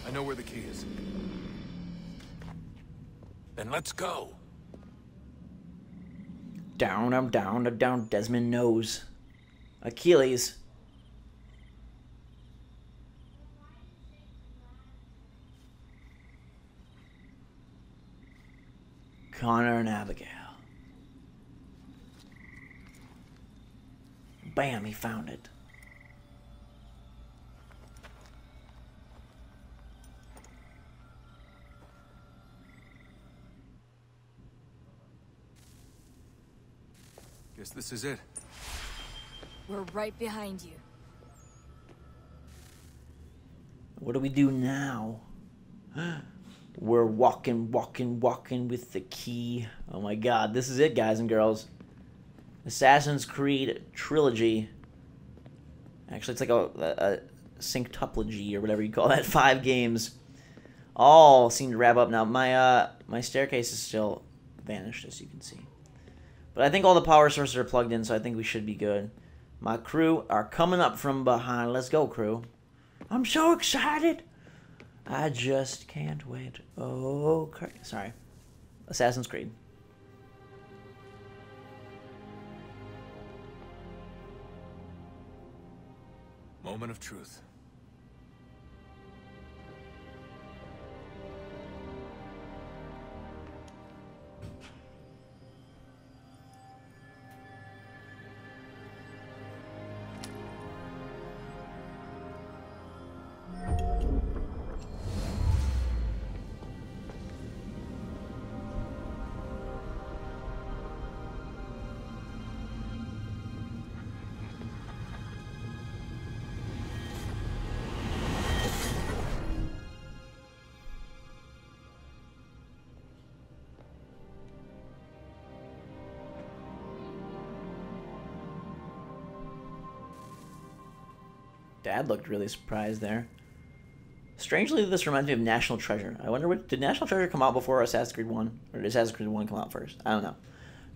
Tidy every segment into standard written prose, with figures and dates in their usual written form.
I know where the key is. Then let's go. Down, I'm down, I'm down. Desmond knows. Achilles. Connor and Abigail. Bam, he found it. Guess this is it. We're right behind you. What do we do now? We're walking with the key. Oh my god, this is it, guys and girls. Assassin's Creed trilogy. Actually, it's like a synctuplogy or whatever you call that. 5 games. All seem to wrap up now. My staircase is still vanished, as you can see. But I think all the power sources are plugged in, so I think we should be good. My crew are coming up from behind. Let's go, crew. I'm so excited. I just can't wait. Oh, sorry. Assassin's Creed. Moment of truth. Dad looked really surprised there. Strangely, this reminds me of National Treasure. I wonder, did National Treasure come out before Assassin's Creed 1? Or did Assassin's Creed 1 come out first? I don't know.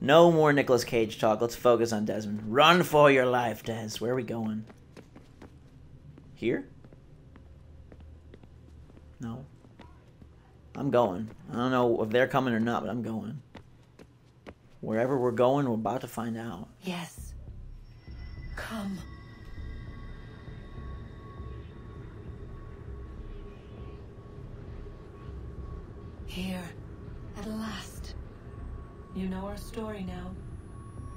No more Nicolas Cage talk. Let's focus on Desmond. Run for your life, Des. Where are we going? Here? No. I'm going. I don't know if they're coming or not, but I'm going. Wherever we're going, we're about to find out. Yes. Come. Here, at last. You know our story now.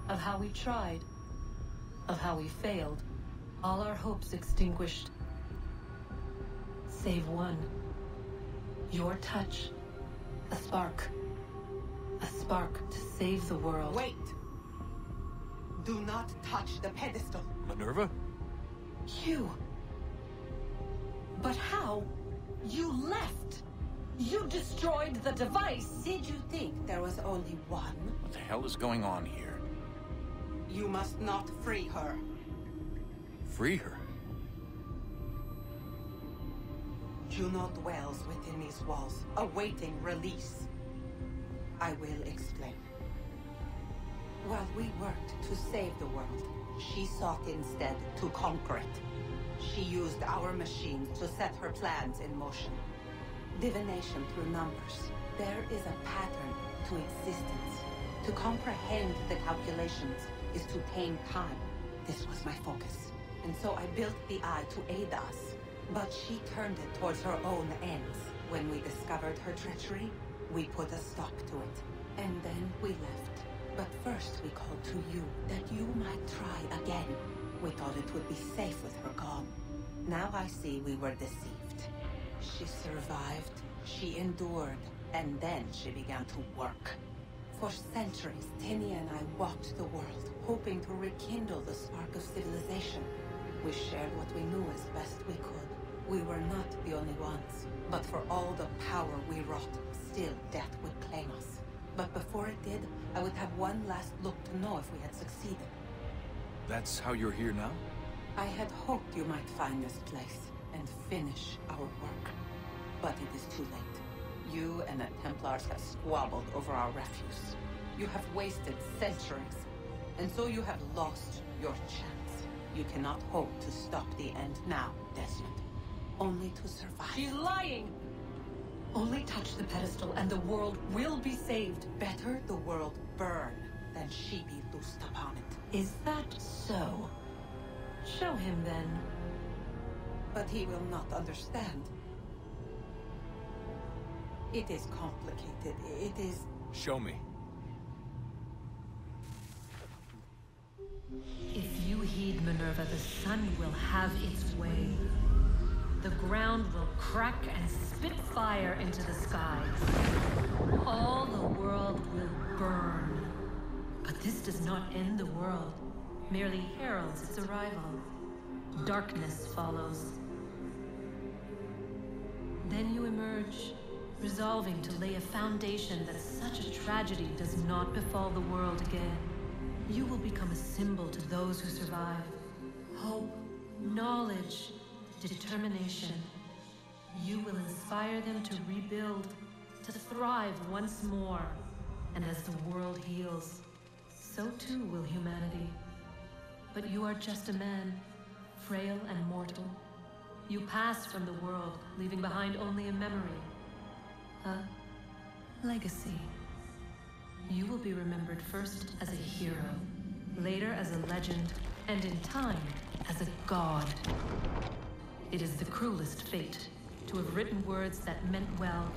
Of how we tried. Of how we failed. All our hopes extinguished. Save one. Your touch. A spark. A spark to save the world. Wait! Do not touch the pedestal. Minerva? You. But how? You left. You destroyed the device! Did you think there was only one? What the hell is going on here? You must not free her. Free her? Juno dwells within these walls, awaiting release. I will explain. While we worked to save the world, she sought instead to conquer it. She used our machines to set her plans in motion. Divination through numbers. There is a pattern to existence. To comprehend the calculations is to tame time. This was my focus. And so I built the eye to aid us. But she turned it towards her own ends. When we discovered her treachery, we put a stop to it. And then we left. But first we called to you, that you might try again. We thought it would be safe with her gone. Now I see we were deceived. She survived, she endured, and then she began to work. For centuries, Tinny and I walked the world, hoping to rekindle the spark of civilization. We shared what we knew as best we could. We were not the only ones, but for all the power we wrought, still death would claim us. But before it did, I would have one last look to know if we had succeeded. That's how you're here now? I had hoped you might find this place and finish our work. But it is too late. You and the Templars have squabbled over our refuse. You have wasted centuries, and so you have lost your chance. You cannot hope to stop the end now, Desmond. only to survive. She's lying! Only touch the pedestal and the world will be saved. Better the world burn than she be loosed upon it. Is that so? Show him then. But he will not understand. It is complicated. It is... Show me. If you heed Minerva, the sun will have its way. The ground will crack and spit fire into the skies. All the world will burn. But this does not end the world, merely heralds its arrival. Darkness follows. Then you emerge, resolving to lay a foundation that such a tragedy does not befall the world again. You will become a symbol to those who survive. Hope, knowledge, determination. You will inspire them to rebuild, to thrive once more. And as the world heals, so too will humanity. But you are just a man, frail and mortal. You pass from the world, leaving behind only a memory. A legacy. You will be remembered first as a hero, later as a legend, and in time, as a god. It is the cruelest fate, to have written words that meant well,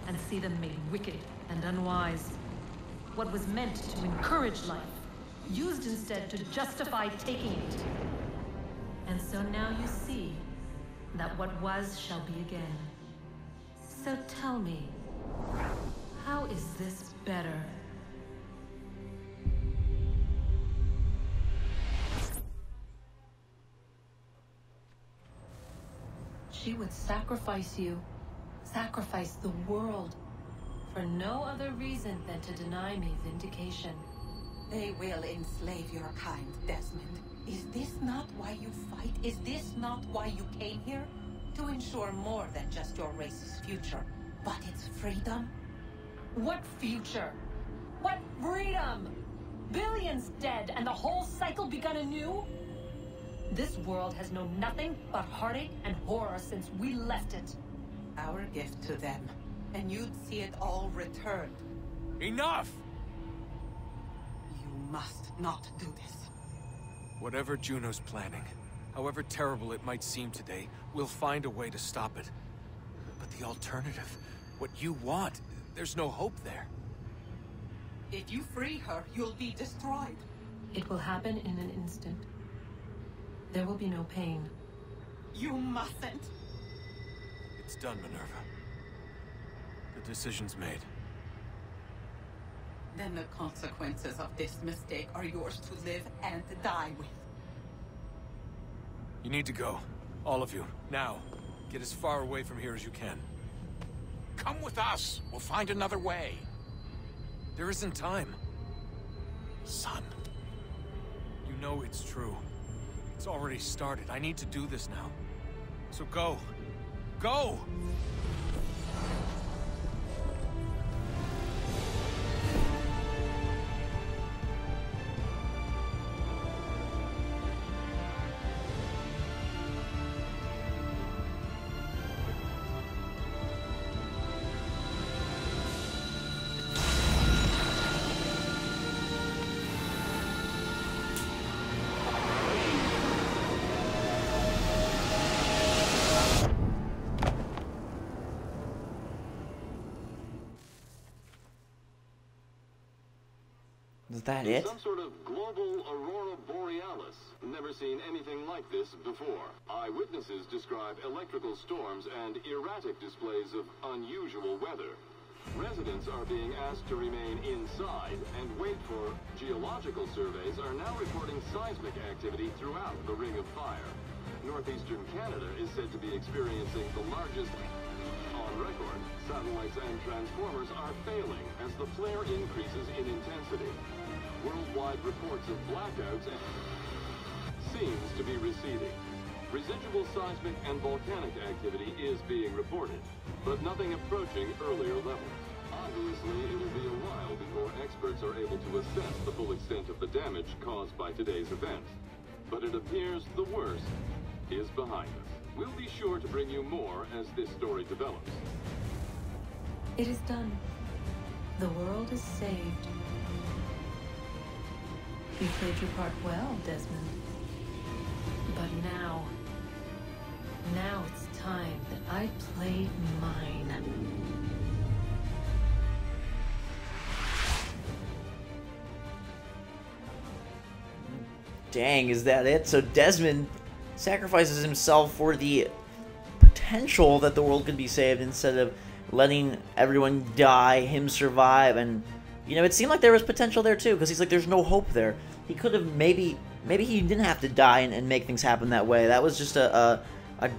and see them made wicked and unwise. What was meant to encourage life, used instead to justify taking it. And so now you see that what was shall be again. So tell me, how is this better? She would sacrifice you, sacrifice the world, for no other reason than to deny me vindication. They will enslave your kind, Desmond. Is this not why you fight? Is this not why you came here? To ensure more than just your race's future, but its freedom? What future? What freedom? Billions dead and the whole cycle begun anew? This world has known nothing but heartache and horror since we left it. Our gift to them, and you'd see it all returned. Enough! You must not do this. Whatever Juno's planning, however terrible it might seem today, we'll find a way to stop it. But the alternative, what you want, there's no hope there. If you free her, you'll be destroyed. It will happen in an instant. There will be no pain. You mustn't. It's done, Minerva. The decision's made. Then the consequences of this mistake are yours to live and die with. You need to go. All of you. Now. Get as far away from here as you can. Come with us. We'll find another way. There isn't time. Son. You know it's true. It's already started. I need to do this now. So go. Go! Is that it? Some sort of global aurora borealis. Never seen anything like this before. Eyewitnesses describe electrical storms and erratic displays of unusual weather. Residents are being asked to remain inside and wait for geological surveys are now reporting seismic activity throughout the Ring of Fire. Northeastern Canada is said to be experiencing the largest on record. Satellites and transformers are failing as the flare increases in intensity. Worldwide reports of blackouts seems to be receding. Residual seismic and volcanic activity is being reported, but nothing approaching earlier levels. Obviously, it'll be a while before experts are able to assess the full extent of the damage caused by today's event. But it appears the worst is behind us. We'll be sure to bring you more as this story develops. It is done. The world is saved. You played your part well, Desmond. But now it's time that I played mine. Dang, is that it? So Desmond sacrifices himself for the potential that the world could be saved instead of letting everyone die, him survive. And, you know, it seemed like there was potential there too, because he's like, there's no hope there. He could have maybe he didn't have to die and make things happen that way. That was just a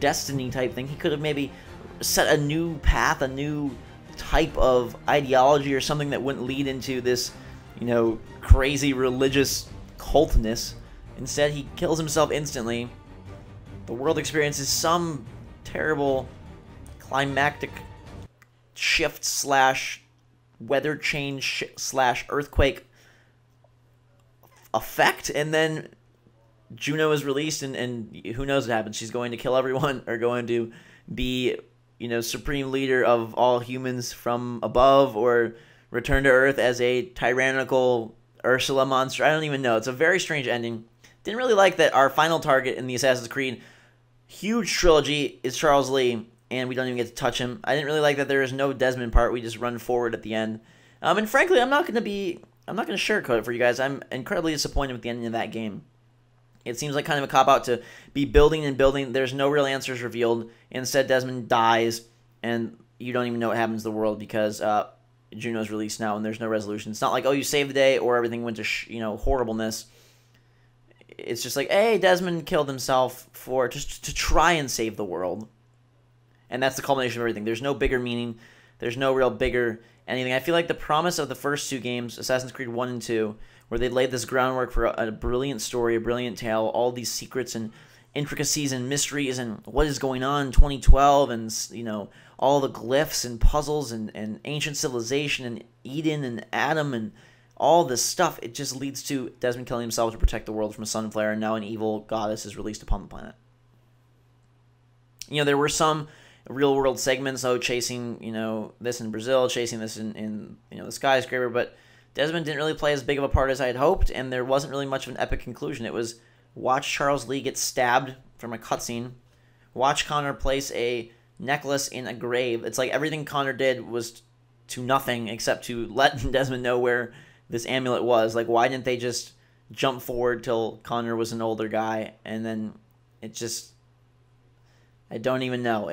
destiny type thing. He could have maybe set a new path, a new type of ideology or something that wouldn't lead into this, you know, crazy religious cultness. Instead, he kills himself instantly. The world experiences some terrible climactic shift slash weather change slash earthquake effect, and then Juno is released, and who knows what happens. She's going to kill everyone, or going to be, you know, supreme leader of all humans from above, or return to Earth as a tyrannical Ursula monster. I don't even know. It's a very strange ending. Didn't really like that our final target in the Assassin's Creed huge trilogy is Charles Lee, and we don't even get to touch him. I didn't really like that there is no Desmond part. We just run forward at the end. And frankly, I'm not going to sugarcoat it for you guys. I'm incredibly disappointed with the ending of that game. It seems like kind of a cop-out to be building and building. There's no real answers revealed. Instead, Desmond dies, and you don't even know what happens to the world because Juno's released now, and there's no resolution. It's not like, oh, you saved the day, or everything went to horribleness. It's just like, hey, Desmond killed himself for just to try and save the world. And that's the culmination of everything. There's no bigger meaning. There's no real bigger anything. I feel like the promise of the first two games, Assassin's Creed 1 and 2, where they laid this groundwork for a brilliant story, a brilliant tale, all these secrets and intricacies and mysteries and what is going on in 2012, and, you know, all the glyphs and puzzles and ancient civilization and Eden and Adam and all this stuff. It just leads to Desmond killing himself to protect the world from a sun flare, and now an evil goddess is released upon the planet. You know, there were some real-world segments, chasing, you know, this in Brazil, chasing this in you know, the skyscraper, but Desmond didn't really play as big of a part as I had hoped, and there wasn't really much of an epic conclusion. It was watch Charles Lee get stabbed from a cutscene, watch Connor place a necklace in a grave. It's like everything Connor did was to nothing except to let Desmond know where this amulet was. Like, why didn't they just jump forward till Connor was an older guy? And then it just, I don't even know.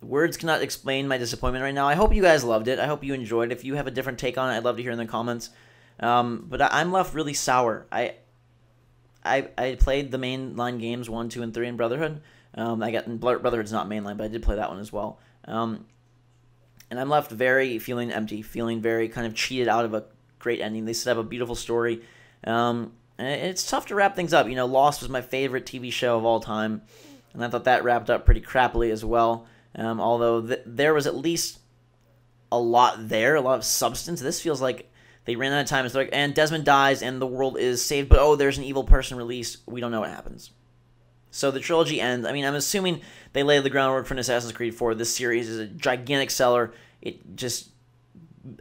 Words cannot explain my disappointment right now. I hope you guys loved it. I hope you enjoyed it. If you have a different take on it, I'd love to hear in the comments. But I'm left really sour. I played the mainline games 1, 2, and 3 in Brotherhood. Brotherhood's not mainline, but I did play that one as well. And I'm left feeling empty, feeling very kind of cheated out of a great ending. They set up a beautiful story. And it's tough to wrap things up. You know, Lost was my favorite TV show of all time, and I thought that wrapped up pretty crappily as well. Although there was at least a lot of substance. This feels like they ran out of time. It's like, and Desmond dies, and the world is saved, but there's an evil person released. We don't know what happens. So the trilogy ends. I mean, I'm assuming they laid the groundwork for an Assassin's Creed 4. This series is a gigantic seller. It just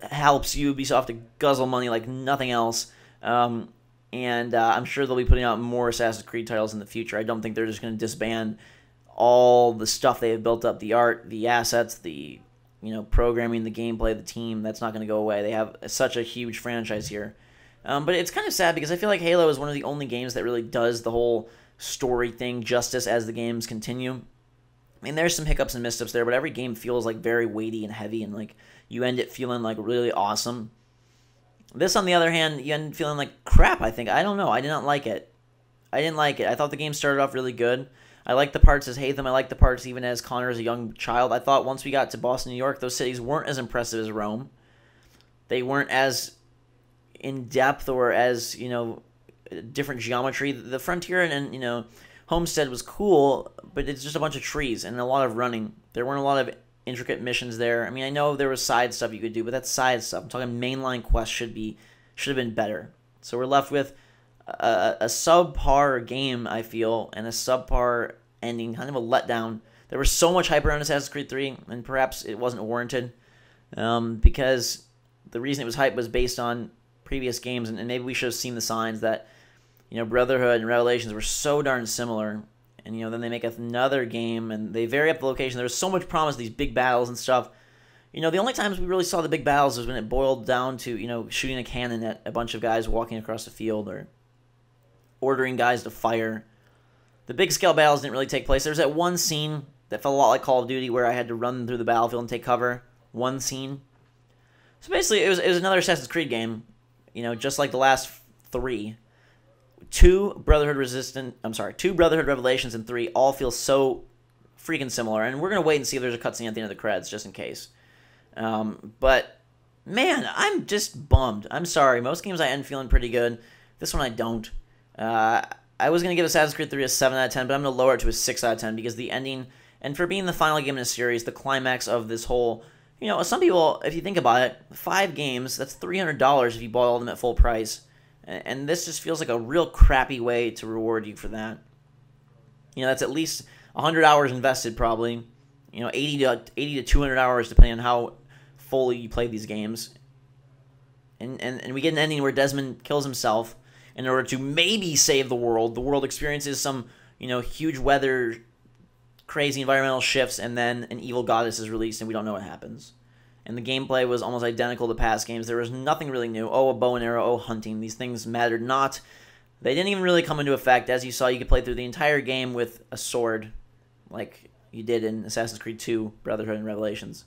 helps Ubisoft to guzzle money like nothing else. And I'm sure they'll be putting out more Assassin's Creed titles in the future. I don't think they're just going to disband all the stuff they have built up, the art, the assets, the, you know, programming, the gameplay, the team. That's not going to go away. They have such a huge franchise here. But it's kind of sad because I feel like Halo is one of the only games that really does the whole story thing justice as the games continue. I mean, there's some hiccups and missteps there, but every game feels like very weighty and heavy, and like you end it feeling like really awesome. This, on the other hand, you end feeling like crap, I think. I don't know. I did not like it. I didn't like it. I thought the game started off really good. I liked the parts as Hatham. I liked the parts even as Connor as a young child. I thought once we got to Boston, New York, those cities weren't as impressive as Rome. They weren't as in-depth or as, you know, different geometry. The Frontier and, you know, Homestead was cool, but it's just a bunch of trees and a lot of running. There weren't a lot of intricate missions there. I mean, I know there was side stuff you could do, but that's side stuff. I'm talking mainline quests should have been better. So we're left with a subpar game, I feel, and a subpar ending, kind of a letdown. There was so much hype around Assassin's Creed 3, and perhaps it wasn't warranted, because the reason it was hype was based on previous games, and maybe we should have seen the signs that, Brotherhood and Revelations were so darn similar, and, then they make another game, and they vary up the location. There was so much promise, these big battles and stuff. The only times we really saw the big battles was when it boiled down to, shooting a cannon at a bunch of guys walking across the field, or ordering guys to fire. The big-scale battles didn't really take place. There was that one scene that felt a lot like Call of Duty where I had to run through the battlefield and take cover. One scene. So basically, it was another Assassin's Creed game, just like the last 3. 2 Brotherhood Revelations and 3 all feel so freaking similar. And we're going to wait and see if there's a cutscene at the end of the credits, just in case. But, man, I'm just bummed. I'm sorry. Most games I end feeling pretty good. This one I don't. I was going to give Assassin's Creed 3 a 7 out of 10, but I'm going to lower it to a 6 out of 10 because the ending, and for being the final game in a series, the climax of this whole, some people, if you think about it, 5 games, that's $300 if you bought all of them at full price. And this just feels like a real crappy way to reward you for that. That's at least 100 hours invested probably. 80 to 200 hours depending on how fully you play these games. And we get an ending where Desmond kills himself in order to maybe save the world. The world experiences some, huge weather, crazy environmental shifts, and then an evil goddess is released, and we don't know what happens. And the gameplay was almost identical to past games. There was nothing really new. Oh, a bow and arrow. Oh, hunting. These things mattered not. They didn't even really come into effect. As you saw, you could play through the entire game with a sword, like you did in Assassin's Creed 2, Brotherhood and Revelations.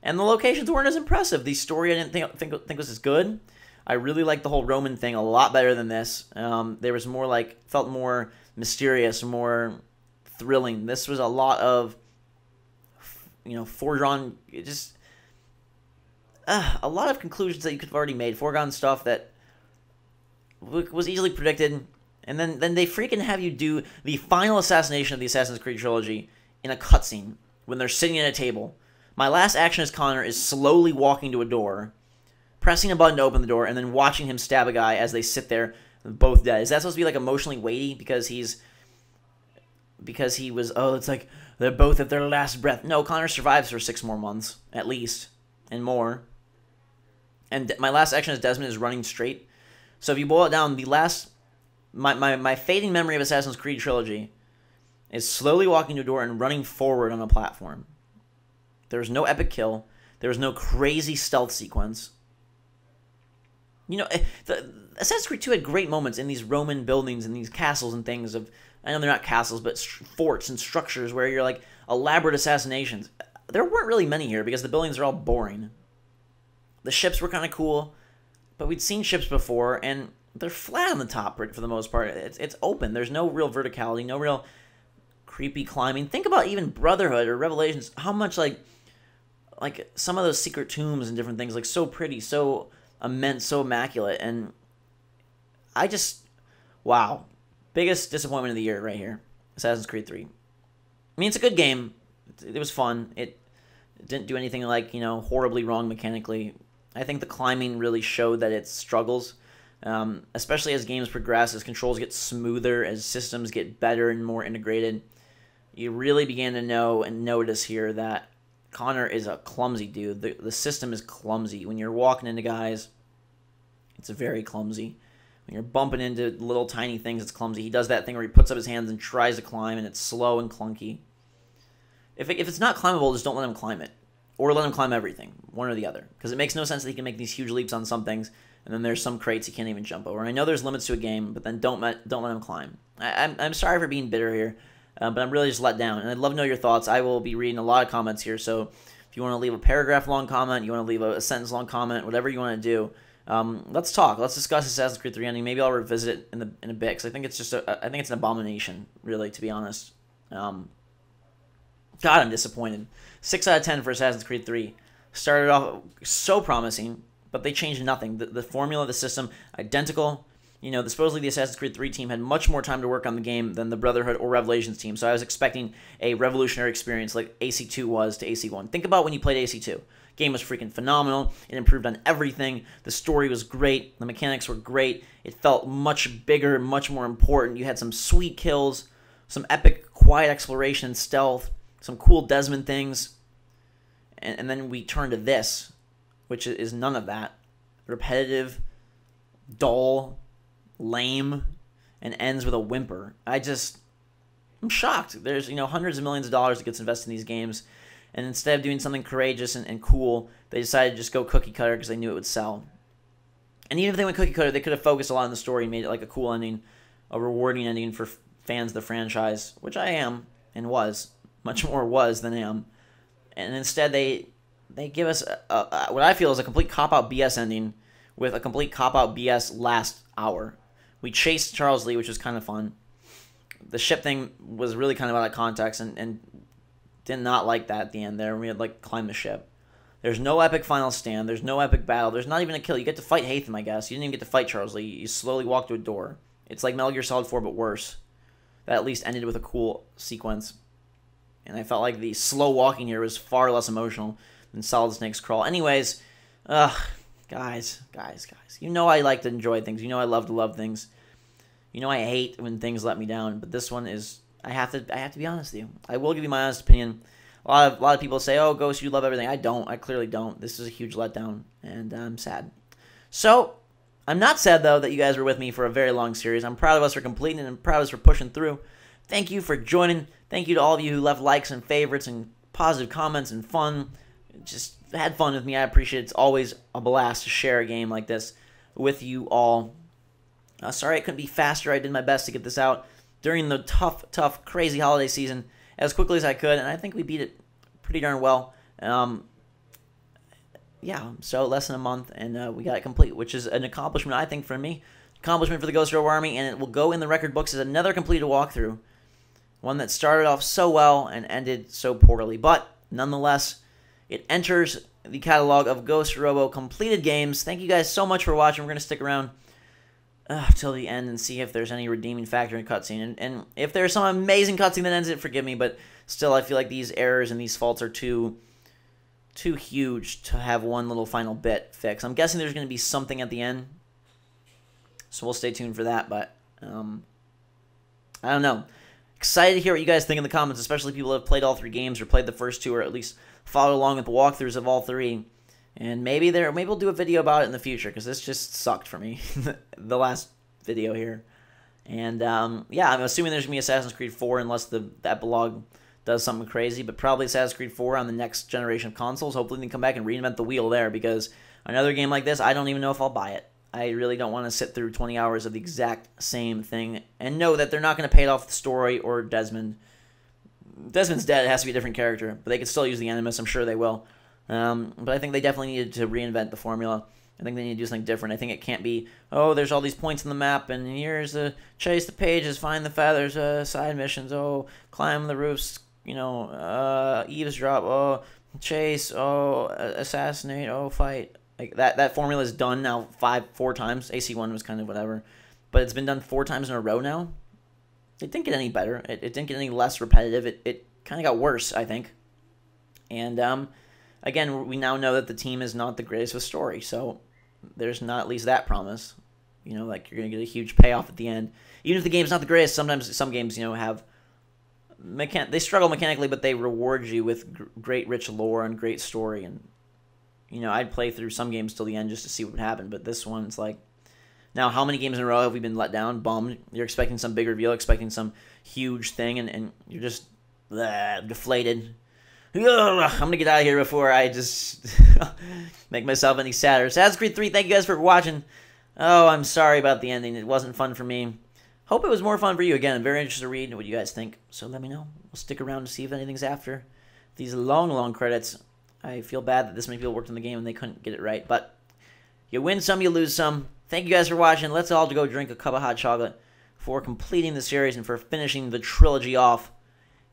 And the locations weren't as impressive. The story I didn't think was as good. I really liked the whole Roman thing a lot better than this. There was more felt more mysterious, more thrilling. This was a lot of, foregone, just a lot of conclusions that you could have already made, foregone stuff that was easily predicted, and then they freaking have you do the final assassination of the Assassin's Creed trilogy in a cutscene when they're sitting at a table. My last action as Connor is slowly walking to a door, pressing a button to open the door, and then watching him stab a guy as they sit there, both dead. Is that supposed to be emotionally weighty because he was, it's like they're both at their last breath? No, Connor survives for 6 more months, at least, and more. And my last action as Desmond is running straight. So if you boil it down, my fading memory of Assassin's Creed trilogy is slowly walking to a door and running forward on a platform. There was no epic kill. There was no crazy stealth sequence. Assassin's Creed 2 had great moments in these Roman buildings and these castles and things of, I know they're not castles, but forts and structures where you're elaborate assassinations. There weren't really many here because the buildings are all boring. The ships were kind of cool, but we'd seen ships before, and they're flat on the top for the most part. It's open. There's no real verticality, no real creepy climbing. Think about even Brotherhood or Revelations, how much like some of those secret tombs and different things, so pretty, so immense, so immaculate, and I just, wow. Biggest disappointment of the year right here, Assassin's Creed 3. I mean, it's a good game. It was fun. It didn't do anything horribly wrong mechanically. I think the climbing really showed that it struggles, especially as games progress, as controls get smoother, as systems get better and more integrated. You really began to know and notice here that Connor is a clumsy dude. The system is clumsy. When you're walking into guys, it's very clumsy. When you're bumping into little tiny things, it's clumsy. He does that thing where he puts up his hands and tries to climb, and it's slow and clunky. If it's not climbable, just don't let him climb it. Or let him climb everything, one or the other. Because it makes no sense that he can make these huge leaps on some things, and then there's some crates he can't even jump over. I know there's limits to a game, but then don't let him climb. I'm sorry for being bitter here, but I'm really just let down. And I'd love to know your thoughts. I will be reading a lot of comments here, so if you want to leave a paragraph-long comment, you want to leave a sentence-long comment, whatever you want to do, let's talk. Let's discuss Assassin's Creed 3 ending. Maybe I'll revisit it in a bit, because I think it's an abomination, really, to be honest. God, I'm disappointed. 6 out of 10 for Assassin's Creed 3. Started off so promising, but they changed nothing. The formula, the system, identical. Supposedly the Assassin's Creed 3 team had much more time to work on the game than the Brotherhood or Revelations team, so I was expecting a revolutionary experience like AC2 was to AC1. Think about when you played AC2. Game was freaking phenomenal. It improved on everything. The story was great. The mechanics were great. It felt much bigger, much more important. You had some sweet kills, some epic, quiet exploration, stealth. some cool Desmond things, and then we turn to this, which is none of that. Repetitive, dull, lame, and ends with a whimper. I'm shocked. There's, hundreds of millions of dollars that gets invested in these games, and instead of doing something courageous and cool, they decided to just go cookie cutter because they knew it would sell. And even if they went cookie cutter, they could have focused a lot on the story and made it like a cool ending, a rewarding ending for fans of the franchise, which I am and was. Much more was than am. And instead they give us what I feel is a complete cop-out BS ending with a complete cop-out BS last hour. We chased Charles Lee, which was kind of fun. The ship thing was really kind of out of context and did not like that at the end there. We had climb the ship. There's no epic final stand. There's no epic battle. There's not even a kill. You get to fight Hatham, I guess. You didn't even get to fight Charles Lee. You slowly walk to a door. It's like Metal Gear Solid 4, but worse. That at least ended with a cool sequence. And I felt like the slow walking here was far less emotional than Solid Snake's crawl. Anyways, guys. You know I like to enjoy things. You know I love to love things. You know I hate when things let me down. But this one is, I have to be honest with you. I will give you my honest opinion. A lot of people say, oh, Ghost, you love everything. I don't. I clearly don't. This is a huge letdown, and I'm sad. So, I'm not sad, though, that you guys were with me for a very long series. I'm proud of us for completing it and proud of us for pushing through. Thank you for joining. Thank you to all of you who left likes and favorites and positive comments and fun. Just had fun with me. I appreciate it. It's always a blast to share a game like this with you all. Sorry I couldn't be faster. I did my best to get this out during the tough, crazy holiday season as quickly as I could, and I think we beat it pretty darn well. Yeah, so less than a month, and we got it complete, which is an accomplishment, I think, for me. Accomplishment for the GhostRobo Army, and it will go in the record books as another completed walkthrough. One that started off so well and ended so poorly. But, nonetheless, it enters the catalog of GhostRobo completed games. Thank you guys so much for watching. We're going to stick around till the end and see if there's any redeeming factor in cutscene. And if there's some amazing cutscene that ends it, forgive me, but still I feel like these errors and these faults are too huge to have one little final bit fix. I'm guessing there's going to be something at the end, so we'll stay tuned for that, but I don't know. Excited to hear what you guys think in the comments, especially people who have played all three games or played the first two or at least followed along with the walkthroughs of all three. And maybe we'll do a video about it in the future, because this just sucked for me, the last video here. And, yeah, I'm assuming there's going to be Assassin's Creed 4 unless the epilogue does something crazy, but probably Assassin's Creed 4 on the next generation of consoles. Hopefully they can come back and reinvent the wheel there, because another game like this, I don't even know if I'll buy it. I really don't want to sit through 20 hours of the exact same thing and know that they're not going to pay it off the story or Desmond. Desmond's dead. It has to be a different character, but they could still use the Animus. I'm sure they will. But I think they definitely needed to reinvent the formula. I think they need to do something different. I think it can't be, oh, there's all these points on the map, and here's the chase the pages, find the feathers, side missions, oh, climb the roofs, eavesdrop, oh, chase, oh, assassinate, oh, fight. Like that formula is done now 4 times. AC1 was kind of whatever, but it's been done 4 times in a row now. It didn't get any better. It didn't get any less repetitive. It kind of got worse, I think. And again, we now know that the team is not the greatest with story, so there's not at least that promise. Like you're gonna get a huge payoff at the end. Even if the game's not the greatest, sometimes some games have they struggle mechanically, but they reward you with great rich lore and great story. And I'd play through some games till the end just to see what would happen. But this one's like, now how many games in a row have we been let down, bummed? You're expecting some big reveal, expecting some huge thing, and you're just deflated. I'm going to get out of here before I just make myself any sadder. Assassin's Creed 3, thank you guys for watching. Oh, I'm sorry about the ending. It wasn't fun for me. Hope it was more fun for you. Again, I'm very interested to read what you guys think. So let me know. We'll stick around to see if anything's after these long credits. I feel bad that this many people worked on the game and they couldn't get it right. But you win some, you lose some. Thank you guys for watching. Let's all go drink a cup of hot chocolate for completing the series and for finishing the trilogy off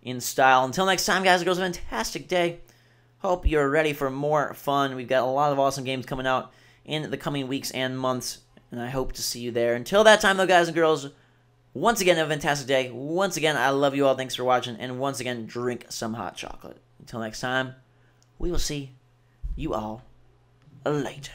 in style. Until next time, guys, it was a fantastic day. Hope you're ready for more fun. We've got a lot of awesome games coming out in the coming weeks and months, and I hope to see you there. Until that time, though, guys and girls, once again, have a fantastic day. Once again, I love you all. Thanks for watching. And once again, drink some hot chocolate. Until next time, we will see you all later.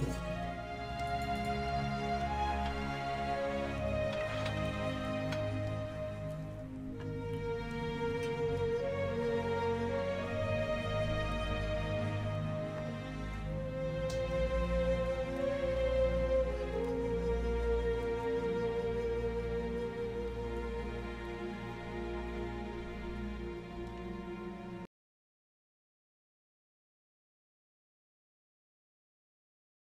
Bye.